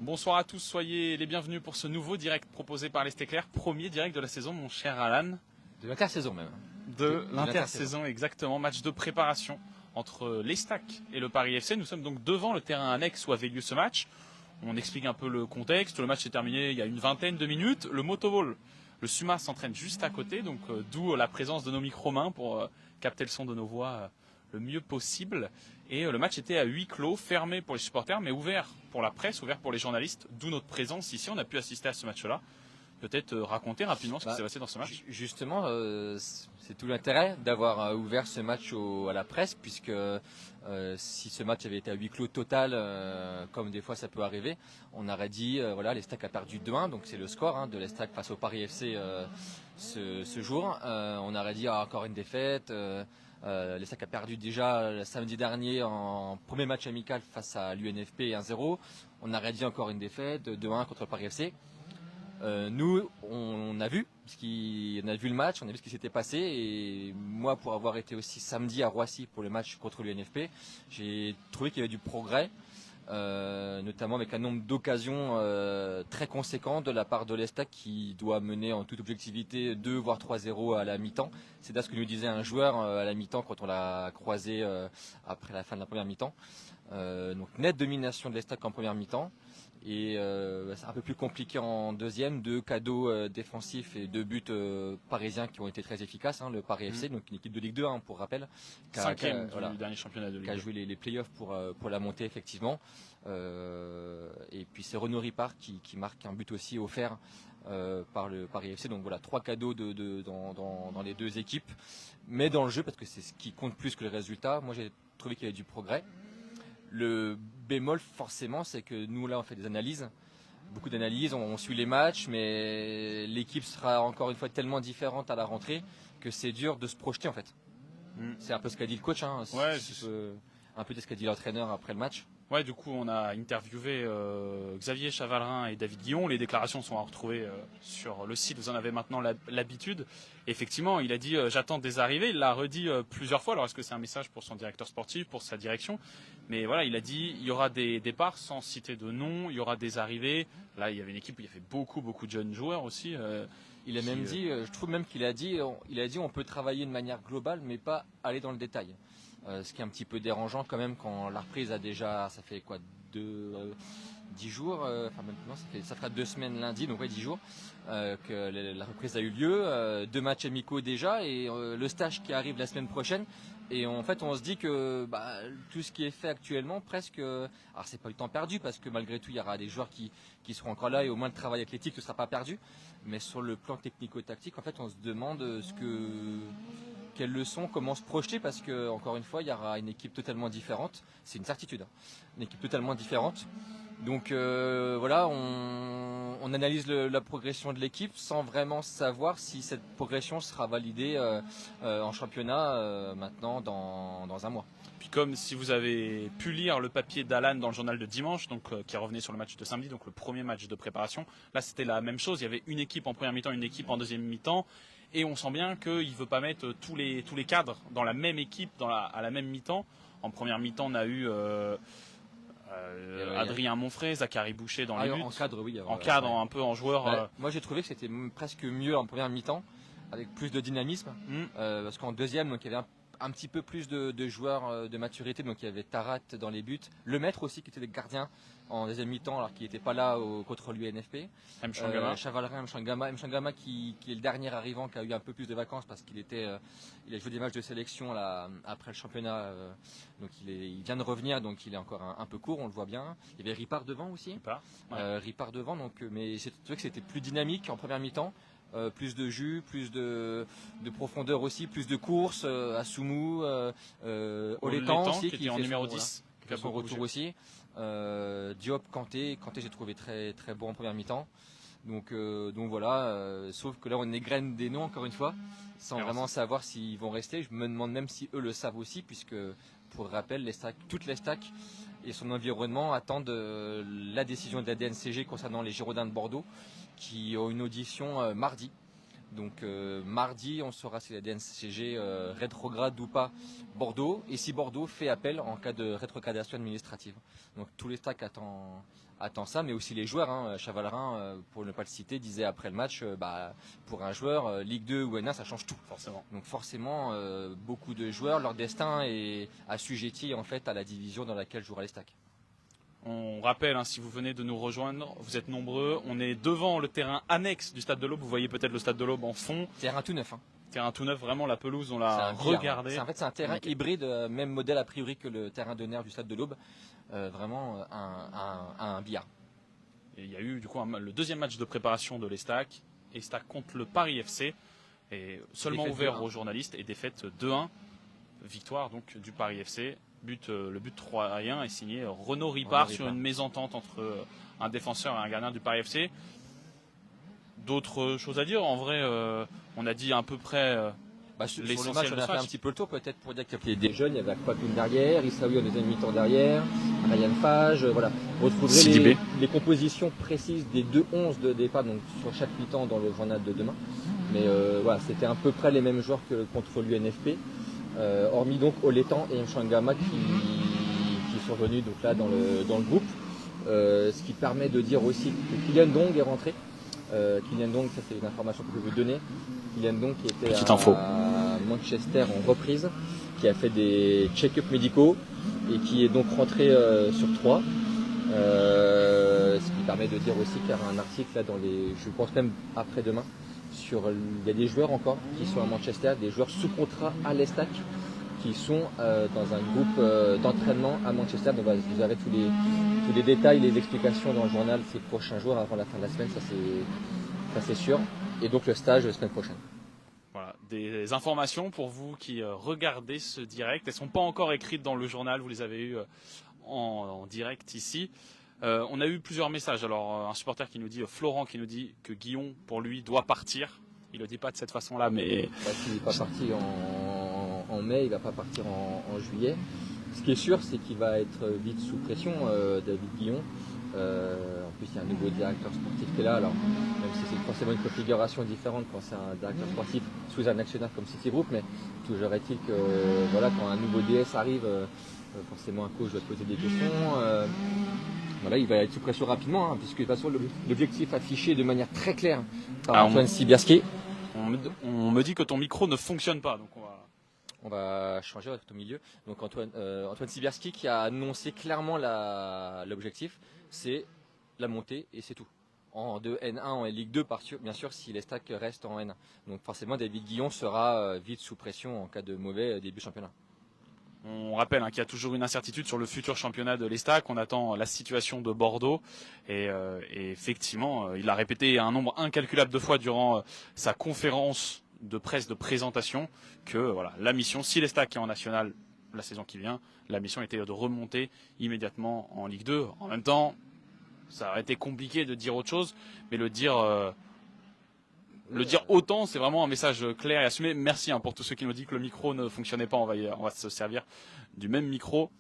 Bonsoir à tous, soyez les bienvenus pour ce nouveau direct proposé par l'Est Éclair, premier direct de la saison, mon cher Alan. De l'intersaison même. De l'intersaison, exactement, match de préparation entre l'Estac et le Paris FC. Nous sommes donc devant le terrain annexe où avait lieu ce match. On explique un peu le contexte, le match s'est terminé il y a une vingtaine de minutes. Le Motoball, le SUMA s'entraîne juste à côté, donc d'où la présence de nos micro-mains pour capter le son de nos voix le mieux possible. Et le match était à huis clos, fermé pour les supporters, mais ouvert pour la presse, ouvert pour les journalistes, d'où notre présence ici. On a pu assister à ce match-là. Peut-être raconter rapidement ce qui s'est passé dans ce match. Justement, c'est tout l'intérêt d'avoir ouvert ce match à la presse, puisque si ce match avait été à huis clos total, comme des fois ça peut arriver, on aurait dit, voilà, l'Estac a perdu 2-1, donc c'est le score de l'Estac face au Paris FC ce jour. On aurait dit encore une défaite. L'Estac a perdu déjà samedi dernier en premier match amical face à l'UNFP 1-0. On aurait dit encore une défaite 2-1 contre le Paris FC. Nous, on a vu le match, on a vu ce qui s'était passé, et moi, pour avoir été aussi samedi à Roissy pour le match contre l'UNFP, j'ai trouvé qu'il y avait du progrès, notamment avec un nombre d'occasions très conséquent de la part de l'Estac, qui doit mener en toute objectivité 2 voire 3-0 à la mi-temps. C'est là ce que nous disait un joueur à la mi-temps quand on l'a croisé après la fin de la première mi-temps. Donc nette domination de l'Estac en première mi-temps. Et c'est un peu plus compliqué en deuxième, 2 cadeaux défensifs et 2 buts parisiens qui ont été très efficaces. Le Paris FC, donc une équipe de Ligue 2 pour rappel, cinquième du dernier championnat de Ligue 2, qui a joué les playoffs pour la montée effectivement. Et puis c'est Renaud Ripart qui marque un but aussi offert par le Paris FC. Donc voilà, 3 cadeaux dans les deux équipes, mais dans le jeu, parce que c'est ce qui compte plus que le résultat. Moi j'ai trouvé qu'il y avait du progrès. Le bémol, forcément, c'est que nous, là, on fait des analyses, beaucoup d'analyses, on suit les matchs, mais l'équipe sera encore une fois tellement différente à la rentrée que c'est dur de se projeter, en fait. C'est un peu ce qu'a dit le coach, Ouais, un peu ce qu'a dit l'entraîneur après le match. Ouais, du coup, on a interviewé Xavier Chavalrin et David Guillon. Les déclarations sont à retrouver sur le site. Vous en avez maintenant l'habitude. Effectivement, il a dit j'attends des arrivées. Il l'a redit plusieurs fois. Alors, est-ce que c'est un message pour son directeur sportif, pour sa direction? Mais voilà, il a dit il y aura des départs sans citer de nom. Il y aura des arrivées. Là, il y avait une équipe où il y avait beaucoup de jeunes joueurs aussi. Il a même dit, je trouve même qu'il a dit on peut travailler de manière globale, mais pas aller dans le détail. Ce qui est un petit peu dérangeant quand même quand la reprise a déjà, ça fait quoi, 10 jours, enfin maintenant ça fera 2 semaines lundi, donc ouais 10 jours que la reprise a eu lieu, 2 matchs amicaux déjà et le stage qui arrive la semaine prochaine. Et en fait, on se dit que tout ce qui est fait actuellement, presque, alors c'est pas du temps perdu parce que malgré tout, il y aura des joueurs qui seront encore là et au moins le travail athlétique ne sera pas perdu. Mais sur le plan technico-tactique, en fait, on se demande quelles leçons, comment se projeter, parce que encore une fois, il y aura une équipe totalement différente. C'est une certitude, une équipe totalement différente. Donc voilà, on analyse la progression de l'équipe sans vraiment savoir si cette progression sera validée en championnat maintenant dans un mois. Puis comme si vous avez pu lire le papier d'Alan dans le journal de dimanche, donc qui revenait sur le match de samedi, donc le premier match de préparation, là c'était la même chose. Il y avait une équipe en première mi-temps, une équipe en deuxième mi-temps. Et on sent bien qu'il ne veut pas mettre tous les cadres dans la même équipe à la même mi-temps. En première mi-temps, on a eu Adrien Monfray, Zachary Boucher dans les buts. En cadre, oui. En cadre, un peu en joueur. Moi, j'ai trouvé que c'était presque mieux en première mi-temps, avec plus de dynamisme. Parce qu'en deuxième, donc, il y avait un petit peu plus de joueurs de maturité. Donc il y avait Tarat dans les buts. Lemaître aussi, qui était le gardien en deuxième mi-temps, alors qu'il n'était pas là contre l'UNFP. Chavalrin, Mchangama qui est le dernier arrivant, qui a eu un peu plus de vacances parce qu'il a joué des matchs de sélection là, après le championnat. Donc il vient de revenir, donc il est encore un peu court, on le voit bien. Il y avait Ripart devant aussi. Ripart devant, donc, mais j'ai trouvé que c'était plus dynamique en première mi-temps. Plus de jus, plus de profondeur aussi, plus de courses, Assoumou, Oletan aussi qui est en numéro 10, qui a son retour aussi. Diop, Kanté j'ai trouvé très très bon en première mi-temps. Donc voilà, sauf que là on égrène des noms encore une fois, sans vraiment savoir s'ils vont rester. Je me demande même si eux le savent aussi, puisque pour rappel, toute l'Estac et son environnement attendent la décision de la DNCG concernant les Girondins de Bordeaux, qui ont une audition mardi Donc mardi, on saura si la DNCG rétrograde ou pas Bordeaux, et si Bordeaux fait appel en cas de rétrogradation administrative. Donc tous les stacks attendent ça, mais aussi les joueurs. Chavalerin, pour ne pas le citer, disait après le match, pour un joueur, Ligue 2 ou N1, ça change tout. Forcément. Donc forcément, beaucoup de joueurs, leur destin est assujetti en fait à la division dans laquelle jouera les stacks. On rappelle, si vous venez de nous rejoindre, vous êtes nombreux. On est devant le terrain annexe du Stade de l'Aube. Vous voyez peut-être le Stade de l'Aube en fond. Terrain tout neuf. Terrain tout neuf, vraiment la pelouse, on l'a regardé. En fait, c'est un terrain hybride, même modèle a priori que le terrain de nerf du Stade de l'Aube. Vraiment un billard. Et il y a eu du coup le deuxième match de préparation de l'Estac. Estac contre le Paris FC. Et seulement Défaite ouvert 2-1. aux journalistes et défaite 2-1. Victoire donc du Paris FC. Le but 3-1 est signé Renaud Ripard sur une mésentente entre un défenseur et un gardien du Paris FC. D'autres choses à dire? En vrai, on a dit à peu près Sur le l'essentiel match, de on a ce fait match. un petit peu le tour, peut-être pour dire qu'il y avait des jeunes. Il y avait Akpapine derrière, Issaoui en deuxième mi-temps derrière, Ryan Fage. Voilà. Vous retrouverez les compositions précises des 2-11 de départ, donc sur chaque mi-temps dans le journal de demain. Mais voilà, c'était à peu près les mêmes joueurs que contre l'UNFP. Hormis donc Oletan et Mchangama qui sont venus donc là dans le groupe. Ce qui permet de dire aussi que Kylian Dong est rentré. Kylian Dong, ça c'est une information que je peux vous donner. Kylian Dong qui était à Manchester en reprise, qui a fait des check-ups médicaux et qui est donc rentré sur 3. Ce qui permet de dire aussi qu'il y a un article là je pense même après-demain, il y a des joueurs encore qui sont à Manchester, des joueurs sous contrat à l'Estac qui sont dans un groupe d'entraînement à Manchester. Donc vous aurez tous les détails, les explications dans le journal ces prochains jours avant la fin de la semaine, ça c'est sûr. Et donc le stage la semaine prochaine. Voilà, des informations pour vous qui regardez ce direct. Elles ne sont pas encore écrites dans le journal, vous les avez eues en direct ici. On a eu plusieurs messages. Alors un supporter qui nous dit, Florent qui nous dit que Guillon pour lui doit partir. Il ne le dit pas de cette façon-là, mais... S'il n'est pas parti en mai, il ne va pas partir en juillet. Ce qui est sûr, c'est qu'il va être vite sous pression, David Guillon. En plus, il y a un nouveau directeur sportif qui est là. Alors, même si c'est forcément une configuration différente quand c'est un directeur sportif sous un actionnaire comme Citigroup, mais toujours est-il que quand un nouveau DS arrive, forcément un coach doit se poser des questions. Il va être sous pression rapidement, puisque de toute façon l'objectif affiché de manière très claire par Antoine Sibierski. On me dit que ton micro ne fonctionne pas, donc on va changer, on va être au milieu. Donc Antoine Sibierski qui a annoncé clairement l'objectif, c'est la montée et c'est tout. De N1 en Ligue 2, bien sûr, si les stacks restent en N1. Donc forcément, David Guillon sera vite sous pression en cas de mauvais début championnat. On rappelle qu'il y a toujours une incertitude sur le futur championnat de l'Estac. On attend la situation de Bordeaux. Et effectivement, il a répété un nombre incalculable de fois durant sa conférence de presse de présentation que la mission, si l'Estac est en national la saison qui vient, la mission était de remonter immédiatement en Ligue 2. En même temps, ça aurait été compliqué de dire autre chose, mais le dire autant, c'est vraiment un message clair et assumé. Merci pour tous ceux qui nous disent que le micro ne fonctionnait pas. On va se servir du même micro.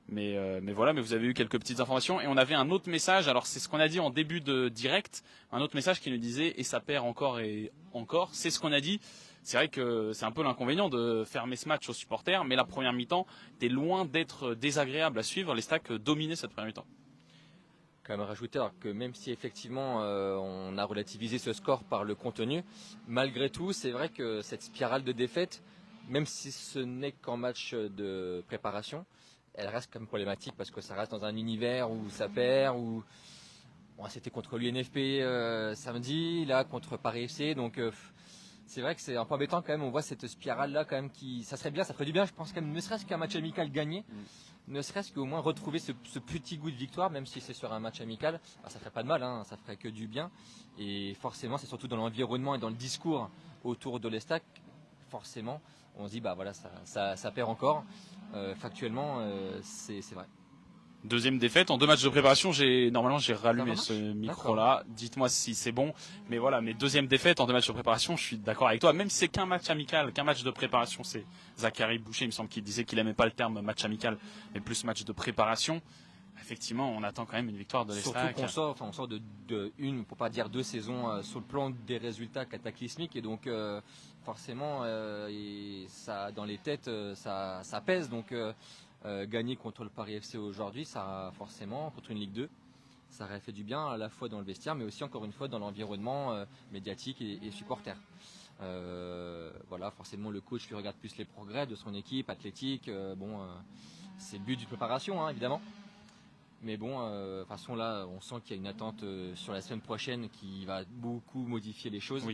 Mais vous avez eu quelques petites informations. Et on avait un autre message. Alors, c'est ce qu'on a dit en début de direct. Un autre message qui nous disait « et ça perd encore et encore ». C'est ce qu'on a dit. C'est vrai que c'est un peu l'inconvénient de fermer ce match aux supporters. Mais la première mi-temps était loin d'être désagréable à suivre. Les Stacks dominaient cette première mi-temps. Quand même rajouter que même si effectivement on a relativisé ce score par le contenu, malgré tout, c'est vrai que cette spirale de défaite, même si ce n'est qu'en match de préparation, elle reste quand même problématique parce que ça reste dans un univers où ça perd, c'était contre l'UNFP samedi, là contre Paris FC, donc c'est vrai que c'est un peu embêtant quand même. On voit cette spirale là quand même ça serait bien, ça ferait du bien, je pense quand même, ne serait-ce qu'un match amical gagné. Ne serait-ce qu'au moins retrouver ce petit goût de victoire, même si c'est sur un match amical, ça ferait pas de mal, ça ferait que du bien. Et forcément, c'est surtout dans l'environnement et dans le discours autour de l'Estac, forcément, on se dit ça perd encore. Factuellement, c'est vrai. Deuxième défaite en 2 matchs de préparation. Normalement j'ai rallumé ce micro-là. Dites-moi si c'est bon. Mais mes deuxième défaite en 2 matchs de préparation. Je suis d'accord avec toi. Même si c'est qu'un match amical, qu'un match de préparation, c'est Zachary Boucher. Il me semble qu'il disait qu'il aimait pas le terme match amical, mais plus match de préparation. Effectivement, on attend quand même une victoire de l'Estac. Surtout qu'on sort de une, pour pas dire deux saisons sur le plan des résultats cataclysmiques, et donc forcément, ça dans les têtes, ça pèse. Donc gagner contre le Paris FC aujourd'hui, ça forcément contre une Ligue 2, ça aurait fait du bien à la fois dans le vestiaire, mais aussi encore une fois dans l'environnement médiatique et supporter. Voilà, forcément le coach lui regarde plus les progrès de son équipe athlétique. C'est le but d'une préparation, hein, évidemment. Mais bon, de toute façon là, on sent qu'il y a une attente sur la semaine prochaine qui va beaucoup modifier les choses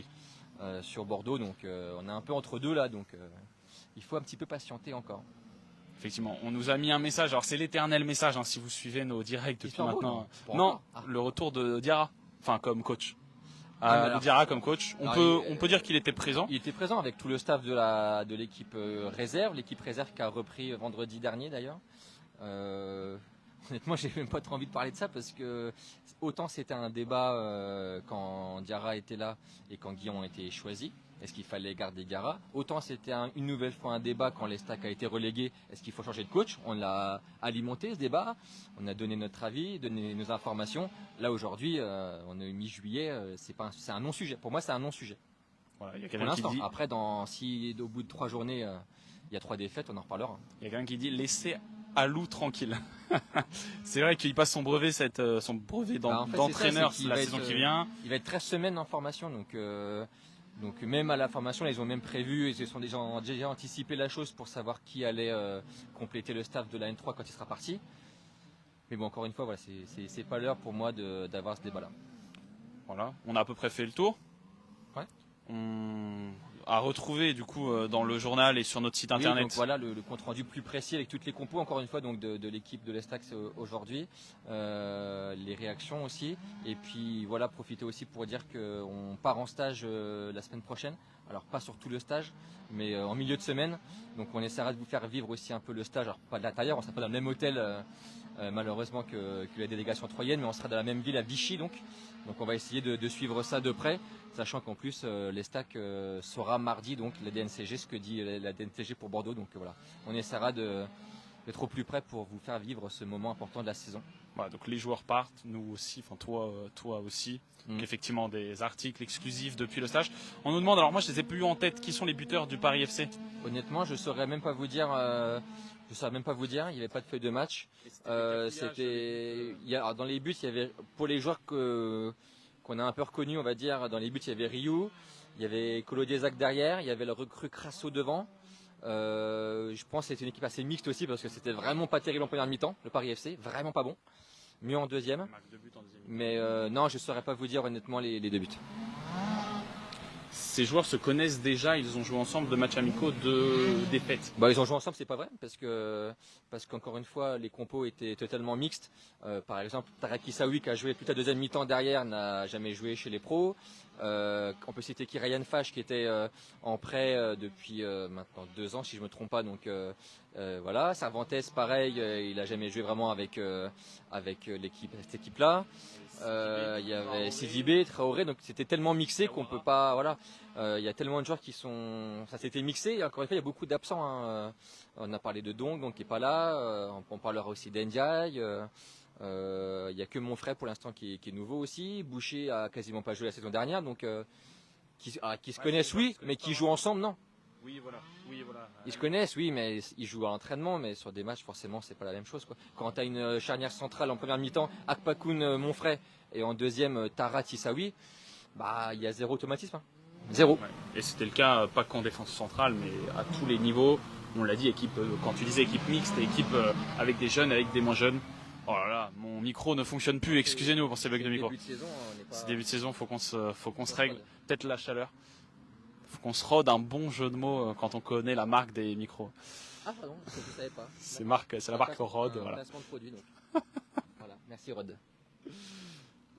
sur Bordeaux. Donc on est un peu entre deux là, donc il faut un petit peu patienter encore. Effectivement, on nous a mis un message. Alors c'est l'éternel message, hein, si vous suivez nos directs depuis maintenant. Non, le retour de Diarra, enfin comme coach. De Diarra comme coach. On peut dire qu'il était présent. Il était présent avec tout le staff de l'équipe réserve. L'équipe réserve qui a repris vendredi dernier d'ailleurs. Honnêtement, j'ai même pas trop envie de parler de ça parce que autant c'était un débat quand Diarra était là et quand Guillon a été choisi. Est-ce qu'il fallait garder Diarra? Autant c'était une nouvelle fois un débat quand l'Estac a été relégué. Est-ce qu'il faut changer de coach? On l'a alimenté ce débat. On a donné notre avis, donné nos informations. Là aujourd'hui, on est mi-juillet. C'est un non-sujet. Pour moi, c'est un non-sujet. Voilà, il y a pour l'instant. Après, si au bout de 3 journées, il y a 3 défaites, on en reparlera. Il y a quelqu'un qui dit laissez Alou tranquille. C'est vrai qu'il passe son brevet, son brevet d'entraîneur la saison qui vient. Il va être 13 semaines en formation, donc même à la formation, ils ont même prévu, ils ont déjà anticipé la chose pour savoir qui allait compléter le staff de la N3 quand il sera parti. Mais bon, encore une fois, voilà, c'est pas l'heure pour moi d'avoir ce débat-là. Voilà, on a à peu près fait le tour. Ouais. On a retrouvé du coup dans le journal et sur notre site internet. Donc voilà le compte rendu plus précis avec toutes les compos, encore une fois, donc de l'équipe de l'Estac aujourd'hui, les réactions aussi, et puis voilà, profiter aussi pour dire qu'on part en stage la semaine prochaine. Alors pas sur tout le stage, mais en milieu de semaine. Donc on essaiera de vous faire vivre aussi un peu le stage. Alors pas de l'intérieur, on sera pas dans le même hôtel malheureusement que la délégation troyenne, mais on sera dans la même ville à Vichy donc on va essayer de suivre ça de près, sachant qu'en plus l'Estac saura mardi donc la DNCG, ce que dit la DNCG pour Bordeaux. Donc voilà, on essaiera d'être au plus près pour vous faire vivre ce moment important de la saison. Voilà, donc les joueurs partent, nous aussi, enfin toi aussi. Donc effectivement des articles exclusifs depuis le stage. On nous demande, alors moi je les ai plus en tête, qui sont les buteurs du Paris FC? Honnêtement, je saurais même pas vous dire. Il n'y avait pas de feuille de match. Dans les buts, il y avait pour les joueurs qu'on a un peu reconnus, on va dire. Dans les buts, il y avait Ryu, il y avait Colo Diezac derrière, il y avait le recrue Crasso devant. Je pense que c'était une équipe assez mixte aussi parce que c'était vraiment pas terrible en première mi-temps, le Paris FC, vraiment pas bon. Mieux en deuxième. Mais non, je saurais pas vous dire honnêtement les 2 buts. Ces joueurs se connaissent déjà, ils ont joué ensemble de matchs amicaux de défaites. Ils ont joué ensemble, c'est pas vrai, parce qu'encore une fois, les compos étaient totalement mixtes. Par exemple, Tarek Issaoui qui a joué toute la deuxième mi-temps derrière n'a jamais joué chez les pros. On peut citer Kyrian Fache qui était en prêt depuis maintenant 2 ans si je me trompe pas. Donc voilà, Cervantes pareil, il a jamais joué vraiment avec cette équipe-là. Il y avait Sidibé, Traoré, donc c'était tellement mixé qu'on peut pas. Voilà, il y a tellement de joueurs qui sont. Ça s'était mixé. Et encore une fois, il y a beaucoup d'absents. Hein. On a parlé de Dong, donc qui est pas là. On parlera aussi d'Endiaye. Il y a que Monfray pour l'instant qui est nouveau aussi. Boucher a quasiment pas joué la saison dernière, donc qui se connaissent oui, mais qui jouent ensemble non. Oui voilà. Ils se connaissent oui, mais ils jouent à l'entraînement, mais sur des matchs forcément c'est pas la même chose quoi. Quand tu as une charnière centrale en première mi-temps, Akpakoun Monfray et en deuxième Tara Tissaoui, il y a zéro automatisme. Hein. Zéro. Ouais. Et c'était le cas pas qu'en défense centrale, mais à tous les niveaux. On l'a dit, équipe quand tu disais équipe mixte, équipe avec des jeunes, avec des moins jeunes. Oh là là, mon micro ne fonctionne plus, excusez-nous pour ces bugs de micro. C'est début de saison, faut qu'on se règle. Peut-être la chaleur. Faut qu'on se rôde un bon jeu de mots quand on connaît la marque des micros. Ah pardon, je ne savais pas. C'est la marque Rode. Voilà. Placement de produit, donc. Voilà, merci Rode.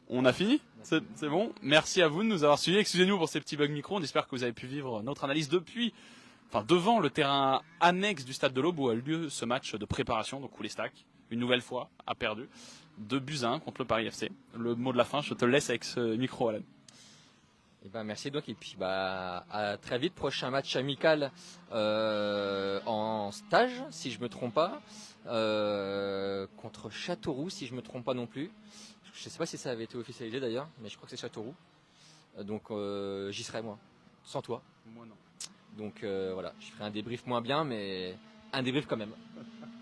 On a fini, c'est bon. Merci à vous de nous avoir suivis. Excusez-nous pour ces petits bugs micro. On espère que vous avez pu vivre notre analyse devant le terrain annexe du Stade de l'Aube où a eu lieu ce match de préparation, donc où l'Estac, une nouvelle fois, a perdu 2-1 contre le Paris FC. Le mot de la fin, je te le laisse avec ce micro, Alan. Et ben merci donc et puis à très vite, prochain match amical en stage si je me trompe pas, contre Châteauroux si je me trompe pas non plus. Je sais pas si ça avait été officialisé d'ailleurs, mais je crois que c'est Châteauroux. Donc j'y serai moi, sans toi. Moi non. Donc voilà, je ferai un débrief moins bien, mais un débrief quand même.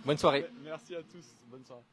Bonne soirée. Merci à tous, bonne soirée.